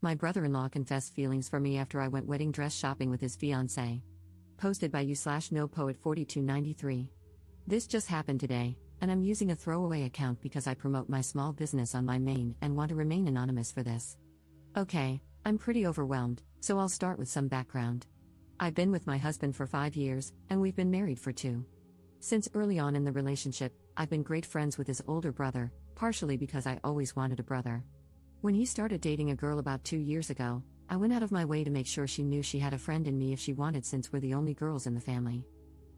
My brother-in-law confessed feelings for me after I went wedding dress shopping with his fiancée. Posted by you/NoPoet4293. This just happened today, and I'm using a throwaway account because I promote my small business on my main and want to remain anonymous for this. Okay, I'm pretty overwhelmed, so I'll start with some background. I've been with my husband for 5 years, and we've been married for 2. Since early on in the relationship, I've been great friends with his older brother, partially because I always wanted a brother. When he started dating a girl about 2 years ago, I went out of my way to make sure she knew she had a friend in me if she wanted, since we're the only girls in the family.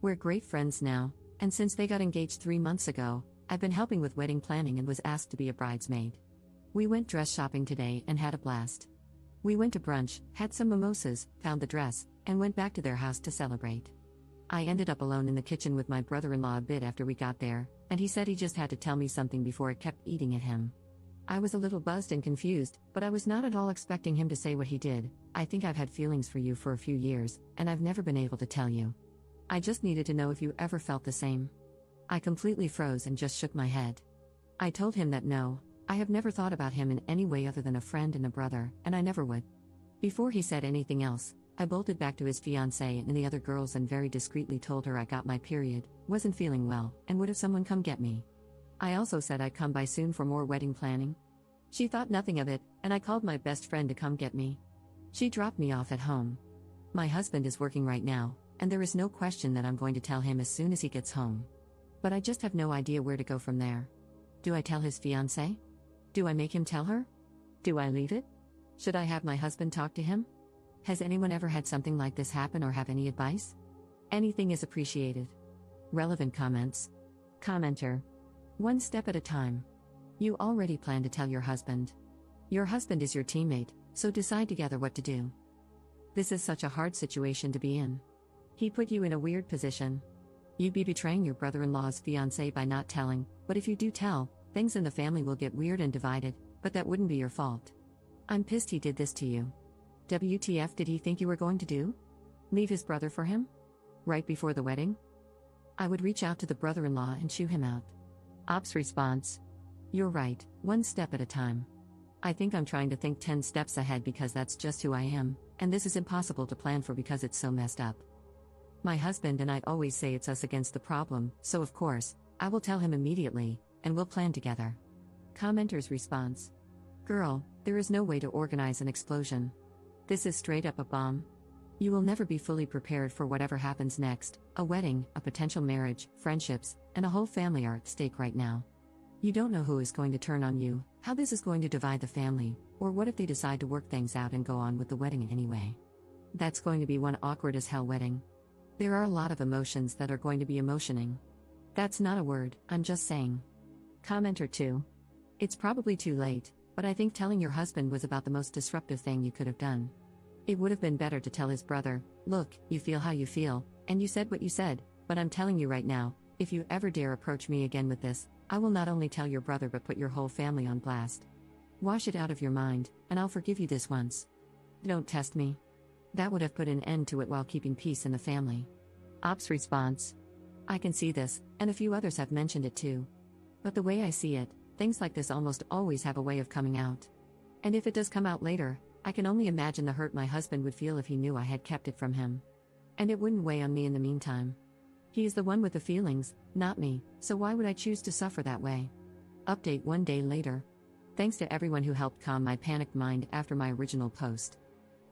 We're great friends now, and since they got engaged 3 months ago, I've been helping with wedding planning and was asked to be a bridesmaid. We went dress shopping today and had a blast. We went to brunch, had some mimosas, found the dress, and went back to their house to celebrate. I ended up alone in the kitchen with my brother-in-law a bit after we got there, and he said he just had to tell me something before it kept eating at him. I was a little buzzed and confused, but I was not at all expecting him to say what he did. I think I've had feelings for you for a few years, and I've never been able to tell you. I just needed to know if you ever felt the same. I completely froze and just shook my head. I told him that no, I have never thought about him in any way other than a friend and a brother, and I never would. Before he said anything else, I bolted back to his fiancée and the other girls and very discreetly told her I got my period, wasn't feeling well, and would have someone come get me. I also said I'd come by soon for more wedding planning. She thought nothing of it, and I called my best friend to come get me. She dropped me off at home. My husband is working right now, and there is no question that I'm going to tell him as soon as he gets home. But I just have no idea where to go from there. Do I tell his fiancée? Do I make him tell her? Do I leave it? Should I have my husband talk to him? Has anyone ever had something like this happen or have any advice? Anything is appreciated. Relevant comments. Commenter. One step at a time. You already plan to tell your husband. Your husband is your teammate, so decide together what to do. This is such a hard situation to be in. He put you in a weird position. You'd be betraying your brother-in-law's fiancé by not telling, but if you do tell, things in the family will get weird and divided, but that wouldn't be your fault. I'm pissed he did this to you. WTF did he think you were going to do? Leave his brother for him? Right before the wedding? I would reach out to the brother-in-law and shoo him out. Ops response. You're right, one step at a time. I think I'm trying to think 10 steps ahead because that's just who I am, and this is impossible to plan for because it's so messed up. My husband and I always say it's us against the problem, so of course, I will tell him immediately, and we'll plan together. Commenter's response. Girl, there is no way to organize an explosion. This is straight up a bomb. You will never be fully prepared for whatever happens next. A wedding, a potential marriage, friendships, and a whole family are at stake right now. You don't know who is going to turn on you, how this is going to divide the family, or what if they decide to work things out and go on with the wedding anyway. That's going to be one awkward as hell wedding. There are a lot of emotions that are going to be emotioning. That's not a word, I'm just saying. Commenter 2. It's probably too late, but I think telling your husband was about the most disruptive thing you could have done. It would have been better to tell his brother, look, you feel how you feel, and you said what you said, but I'm telling you right now, if you ever dare approach me again with this, I will not only tell your brother but put your whole family on blast. Wash it out of your mind, and I'll forgive you this once. Don't test me. That would have put an end to it while keeping peace in the family. Ops response. I can see this, and a few others have mentioned it too. But the way I see it, things like this almost always have a way of coming out. And if it does come out later, I can only imagine the hurt my husband would feel if he knew I had kept it from him. And it wouldn't weigh on me in the meantime. He is the one with the feelings, not me, so why would I choose to suffer that way? Update 1 day later. Thanks to everyone who helped calm my panicked mind after my original post.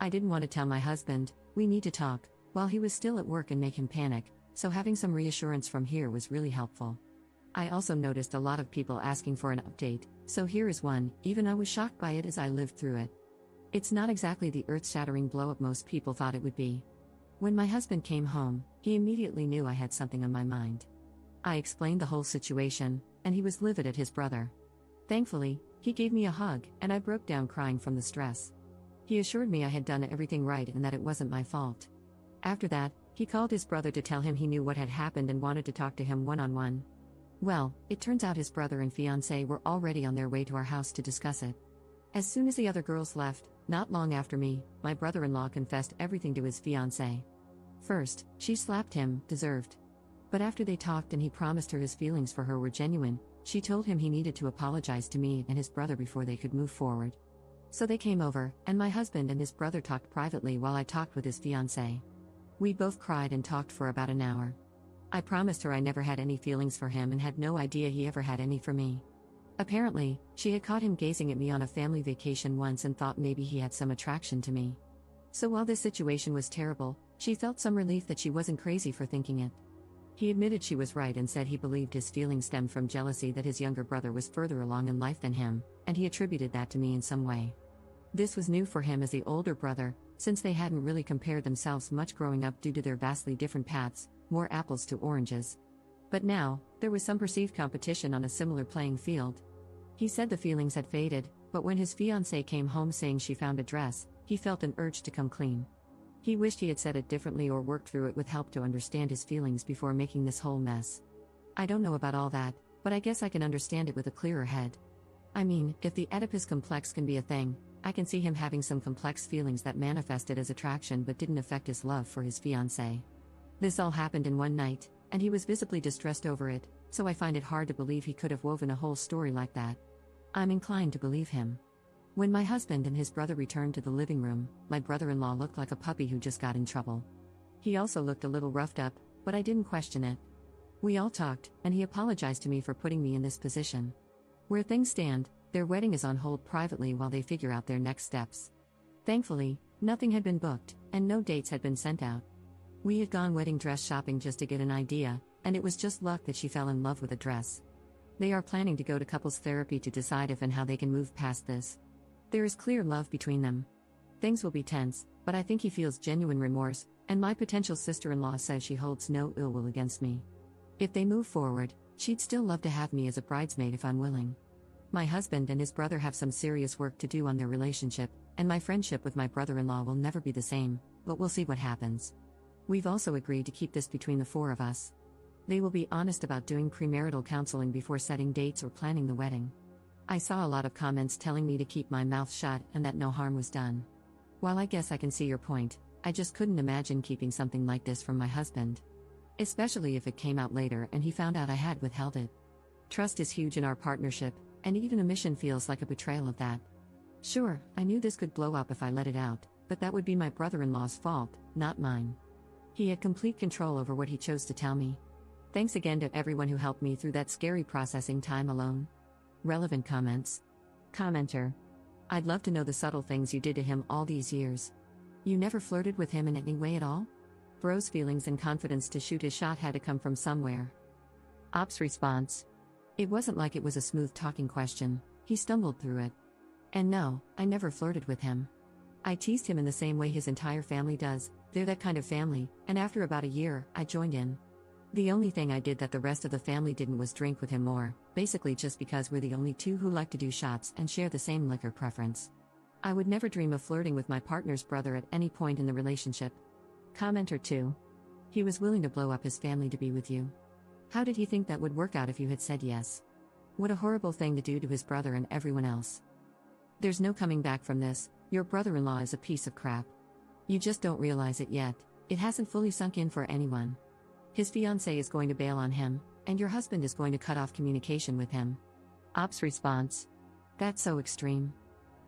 I didn't want to tell my husband, we need to talk, while he was still at work and make him panic, so having some reassurance from here was really helpful. I also noticed a lot of people asking for an update, so here is one, even I was shocked by it as I lived through it. It's not exactly the earth-shattering blow-up most people thought it would be. When my husband came home, he immediately knew I had something on my mind. I explained the whole situation, and he was livid at his brother. Thankfully, he gave me a hug, and I broke down crying from the stress. He assured me I had done everything right and that it wasn't my fault. After that, he called his brother to tell him he knew what had happened and wanted to talk to him one-on-one. Well, it turns out his brother and fiancé were already on their way to our house to discuss it. As soon as the other girls left, not long after me, my brother-in-law confessed everything to his fiancée. First, she slapped him, deserved. But after they talked and he promised her his feelings for her were genuine, she told him he needed to apologize to me and his brother before they could move forward. So they came over, and my husband and his brother talked privately while I talked with his fiancée. We both cried and talked for about an hour. I promised her I never had any feelings for him and had no idea he ever had any for me. Apparently, she had caught him gazing at me on a family vacation once and thought maybe he had some attraction to me. So while this situation was terrible, she felt some relief that she wasn't crazy for thinking it. He admitted she was right and said he believed his feelings stemmed from jealousy that his younger brother was further along in life than him, and he attributed that to me in some way. This was new for him as the older brother, since they hadn't really compared themselves much growing up due to their vastly different paths, more apples to oranges. But now, there was some perceived competition on a similar playing field. He said the feelings had faded, but when his fiancée came home saying she found a dress, he felt an urge to come clean. He wished he had said it differently or worked through it with help to understand his feelings before making this whole mess. I don't know about all that, but I guess I can understand it with a clearer head. I mean, if the Oedipus complex can be a thing, I can see him having some complex feelings that manifested as attraction but didn't affect his love for his fiancée. This all happened in one night, and he was visibly distressed over it, so I find it hard to believe he could have woven a whole story like that. I'm inclined to believe him. When my husband and his brother returned to the living room, my brother-in-law looked like a puppy who just got in trouble. He also looked a little roughed up, but I didn't question it. We all talked, and he apologized to me for putting me in this position. Where things stand, their wedding is on hold privately while they figure out their next steps. Thankfully, nothing had been booked, and no dates had been sent out. We had gone wedding dress shopping just to get an idea, and it was just luck that she fell in love with a dress. They are planning to go to couples therapy to decide if and how they can move past this. There is clear love between them. Things will be tense, but I think he feels genuine remorse, and my potential sister-in-law says she holds no ill will against me. If they move forward, she'd still love to have me as a bridesmaid if I'm willing. My husband and his brother have some serious work to do on their relationship, and my friendship with my brother-in-law will never be the same, but we'll see what happens. We've also agreed to keep this between the four of us. They will be honest about doing premarital counseling before setting dates or planning the wedding. I saw a lot of comments telling me to keep my mouth shut and that no harm was done. While I guess I can see your point, I just couldn't imagine keeping something like this from my husband. Especially if it came out later and he found out I had withheld it. Trust is huge in our partnership, and even omission feels like a betrayal of that. Sure, I knew this could blow up if I let it out, but that would be my brother-in-law's fault, not mine. He had complete control over what he chose to tell me. Thanks again to everyone who helped me through that scary processing time alone. Relevant comments. Commenter. I'd love to know the subtle things you did to him all these years. You never flirted with him in any way at all? Bro's feelings and confidence to shoot his shot had to come from somewhere. Ops response. It wasn't like it was a smooth talking question, he stumbled through it. And no, I never flirted with him. I teased him in the same way his entire family does, they're that kind of family, and after about a year, I joined in. The only thing I did that the rest of the family didn't was drink with him more, basically just because we're the only two who like to do shots and share the same liquor preference. I would never dream of flirting with my partner's brother at any point in the relationship. Commenter 2. He was willing to blow up his family to be with you. How did he think that would work out if you had said yes? What a horrible thing to do to his brother and everyone else. There's no coming back from this, your brother-in-law is a piece of crap. You just don't realize it yet, it hasn't fully sunk in for anyone. His fiancée is going to bail on him, and your husband is going to cut off communication with him. Ops response. That's so extreme.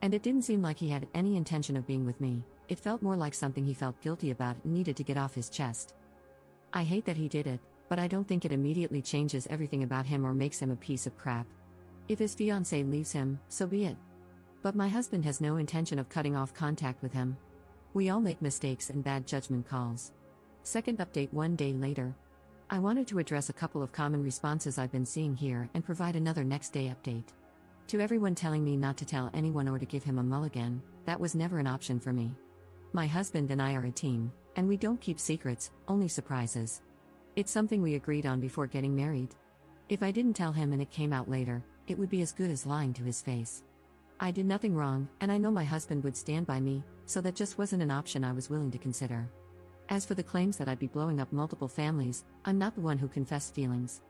And it didn't seem like he had any intention of being with me, it felt more like something he felt guilty about and needed to get off his chest. I hate that he did it, but I don't think it immediately changes everything about him or makes him a piece of crap. If his fiancée leaves him, so be it. But my husband has no intention of cutting off contact with him. We all make mistakes and bad judgment calls. Second update 1 day later. I wanted to address a couple of common responses I've been seeing here and provide another next day update. To everyone telling me not to tell anyone or to give him a mulligan, that was never an option for me. My husband and I are a team, and we don't keep secrets, only surprises. It's something we agreed on before getting married. If I didn't tell him and it came out later, it would be as good as lying to his face. I did nothing wrong, and I know my husband would stand by me, so that just wasn't an option I was willing to consider. As for the claims that I'd be blowing up multiple families, I'm not the one who confessed feelings.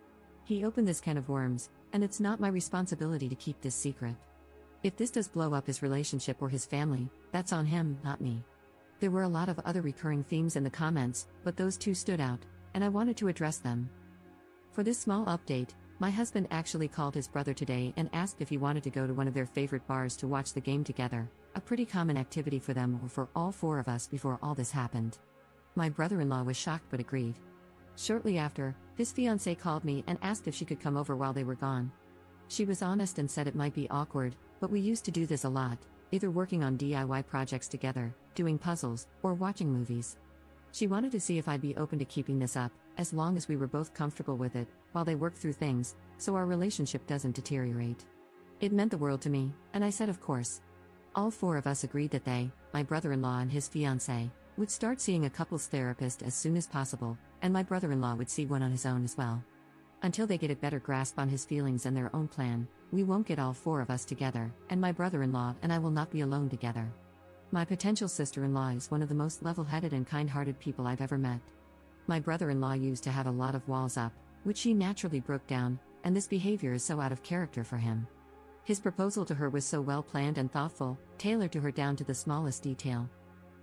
He opened this can of worms, and it's not my responsibility to keep this secret. If this does blow up his relationship or his family, that's on him, not me. There were a lot of other recurring themes in the comments, but those two stood out, and I wanted to address them. For this small update, my husband actually called his brother today and asked if he wanted to go to one of their favorite bars to watch the game together, a pretty common activity for them or for all four of us before all this happened. My brother-in-law was shocked but agreed. Shortly after, his fiancée called me and asked if she could come over while they were gone. She was honest and said it might be awkward, but we used to do this a lot, either working on DIY projects together, doing puzzles, or watching movies. She wanted to see if I'd be open to keeping this up, as long as we were both comfortable with it, while they worked through things, so our relationship doesn't deteriorate. It meant the world to me, and I said of course. All four of us agreed that they, my brother-in-law and his fiancée, would start seeing a couples therapist as soon as possible, and my brother-in-law would see one on his own as well. Until they get a better grasp on his feelings and their own plan, we won't get all four of us together, and my brother-in-law and I will not be alone together. My potential sister-in-law is one of the most level-headed and kind-hearted people I've ever met. My brother-in-law used to have a lot of walls up, which she naturally broke down, and this behavior is so out of character for him. His proposal to her was so well-planned and thoughtful, tailored to her down to the smallest detail.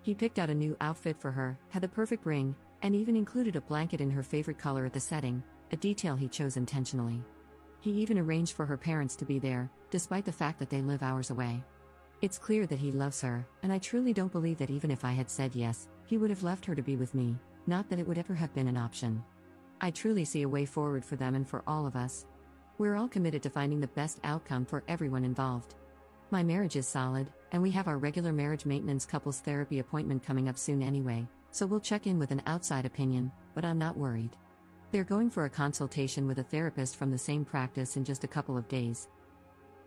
He picked out a new outfit for her, had the perfect ring, and even included a blanket in her favorite color at the setting, a detail he chose intentionally. He even arranged for her parents to be there, despite the fact that they live hours away. It's clear that he loves her, and I truly don't believe that even if I had said yes, he would have left her to be with me, not that it would ever have been an option. I truly see a way forward for them and for all of us. We're all committed to finding the best outcome for everyone involved. My marriage is solid, and we have our regular marriage maintenance couples therapy appointment coming up soon anyway, so we'll check in with an outside opinion, but I'm not worried. They're going for a consultation with a therapist from the same practice in just a couple of days.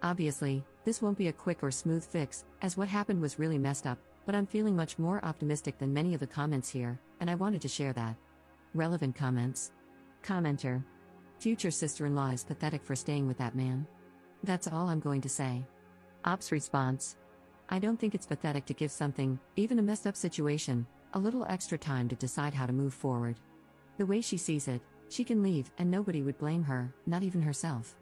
Obviously, this won't be a quick or smooth fix, as what happened was really messed up, but I'm feeling much more optimistic than many of the comments here, and I wanted to share that. Relevant comments. Commenter. Future sister-in-law is pathetic for staying with that man. That's all I'm going to say. Ops response. I don't think it's pathetic to give something, even a messed up situation, a little extra time to decide how to move forward. The way she sees it, she can leave and nobody would blame her, not even herself.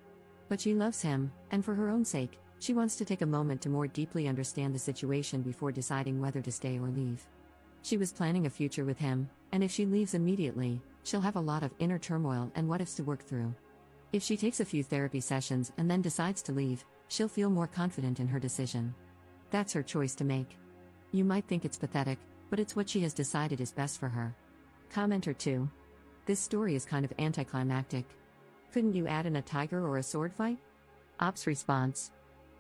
But she loves him, and for her own sake, she wants to take a moment to more deeply understand the situation before deciding whether to stay or leave. She was planning a future with him, and if she leaves immediately, she'll have a lot of inner turmoil and what-ifs to work through. If she takes a few therapy sessions and then decides to leave, she'll feel more confident in her decision. That's her choice to make. You might think it's pathetic, but it's what she has decided is best for her. Commenter 2. This story is kind of anticlimactic. Couldn't you add in a tiger or a sword fight? Ops response.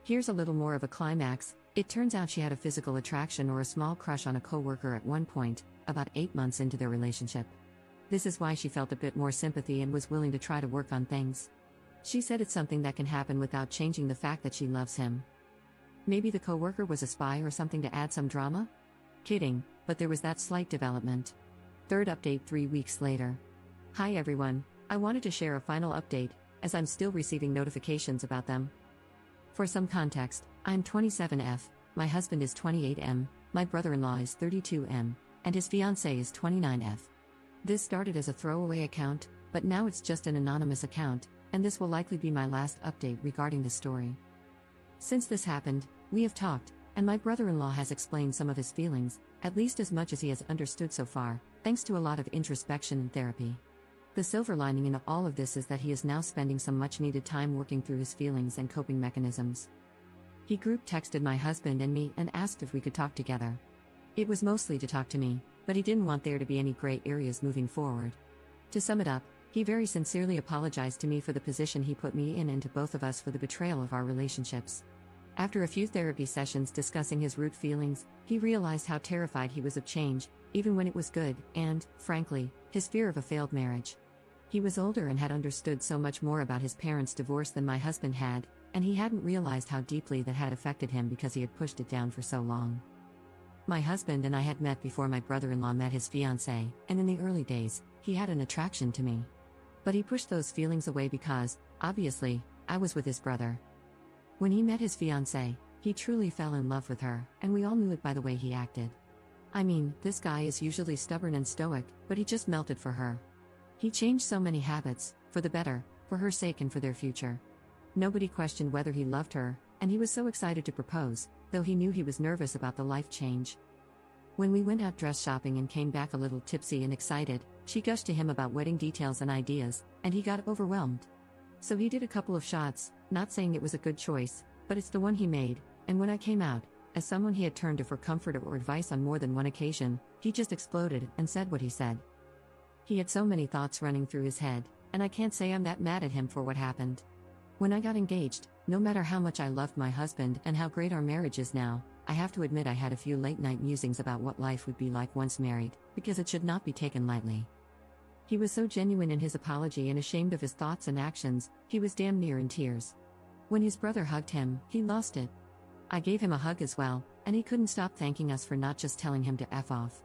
Here's a little more of a climax. It turns out she had a physical attraction or a small crush on a coworker at one point, about 8 months into their relationship. This is why she felt a bit more sympathy and was willing to try to work on things. She said it's something that can happen without changing the fact that she loves him. Maybe the coworker was a spy or something to add some drama? Kidding, but there was that slight development. Third update 3 weeks later. Hi everyone, I wanted to share a final update, as I'm still receiving notifications about them. For some context, I'm 27F, my husband is 28M, my brother-in-law is 32M, and his fiancée is 29F. This started as a throwaway account, but now it's just an anonymous account, and this will likely be my last update regarding the story. Since this happened, we have talked, and my brother-in-law has explained some of his feelings, at least as much as he has understood so far, thanks to a lot of introspection and therapy. The silver lining in all of this is that he is now spending some much-needed time working through his feelings and coping mechanisms. He group texted my husband and me and asked if we could talk together. It was mostly to talk to me, but he didn't want there to be any gray areas moving forward. To sum it up, he very sincerely apologized to me for the position he put me in and to both of us for the betrayal of our relationships. After a few therapy sessions discussing his root feelings, he realized how terrified he was of change, even when it was good, and, frankly, his fear of a failed marriage. He was older and had understood so much more about his parents' divorce than my husband had, and he hadn't realized how deeply that had affected him because he had pushed it down for so long. My husband and I had met before my brother-in-law met his fiancée, and in the early days, he had an attraction to me. But he pushed those feelings away because, obviously, I was with his brother. When he met his fiancée, he truly fell in love with her, and we all knew it by the way he acted. I mean, this guy is usually stubborn and stoic, but he just melted for her. He changed so many habits, for the better, for her sake and for their future. Nobody questioned whether he loved her, and he was so excited to propose, though he knew he was nervous about the life change. When we went out dress shopping and came back a little tipsy and excited, she gushed to him about wedding details and ideas, and he got overwhelmed. So he did a couple of shots, not saying it was a good choice, but it's the one he made, and when I came out, As someone he had turned to for comfort or advice on more than one occasion, he just exploded and said what he said. He had so many thoughts running through his head, and I can't say I'm that mad at him for what happened. When I got engaged, no matter how much I loved my husband and how great our marriage is now, I have to admit I had a few late-night musings about what life would be like once married, because it should not be taken lightly. He was so genuine in his apology and ashamed of his thoughts and actions, he was damn near in tears. When his brother hugged him, he lost it. I gave him a hug as well, and he couldn't stop thanking us for not just telling him to F off.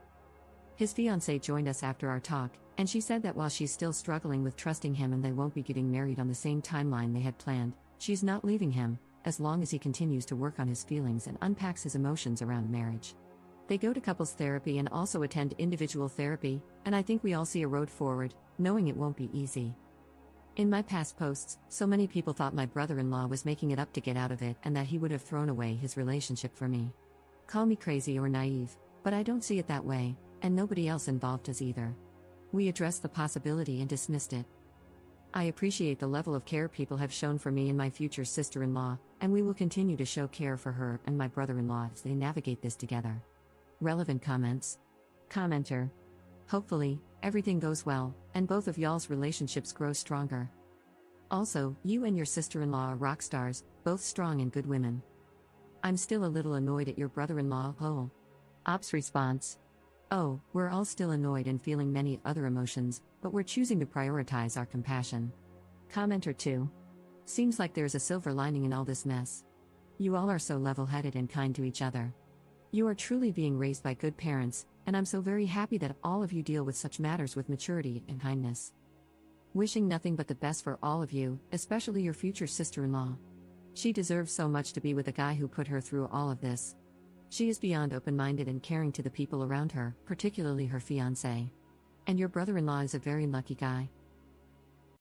His fiancée joined us after our talk, and she said that while she's still struggling with trusting him and they won't be getting married on the same timeline they had planned, she's not leaving him, as long as he continues to work on his feelings and unpacks his emotions around marriage. They go to couples therapy and also attend individual therapy, and I think we all see a road forward, knowing it won't be easy. In my past posts, so many people thought my brother-in-law was making it up to get out of it and that he would have thrown away his relationship for me. Call me crazy or naive, but I don't see it that way, and nobody else involved does either. We addressed the possibility and dismissed it. I appreciate the level of care people have shown for me and my future sister-in-law, and we will continue to show care for her and my brother-in-law as they navigate this together. Relevant comments. Commenter. Hopefully, everything goes well, and both of y'all's relationships grow stronger. Also, you and your sister-in-law are rock stars, both strong and good women. I'm still a little annoyed at your brother-in-law, lol. Ops response. Oh, we're all still annoyed and feeling many other emotions, but we're choosing to prioritize our compassion. Commenter 2. Seems like there's a silver lining in all this mess. You all are so level-headed and kind to each other. You are truly being raised by good parents, and I'm so very happy that all of you deal with such matters with maturity and kindness. Wishing nothing but the best for all of you, especially your future sister-in-law. She deserves so much to be with a guy who put her through all of this. She is beyond open-minded and caring to the people around her, particularly her fiancé. And your brother-in-law is a very lucky guy.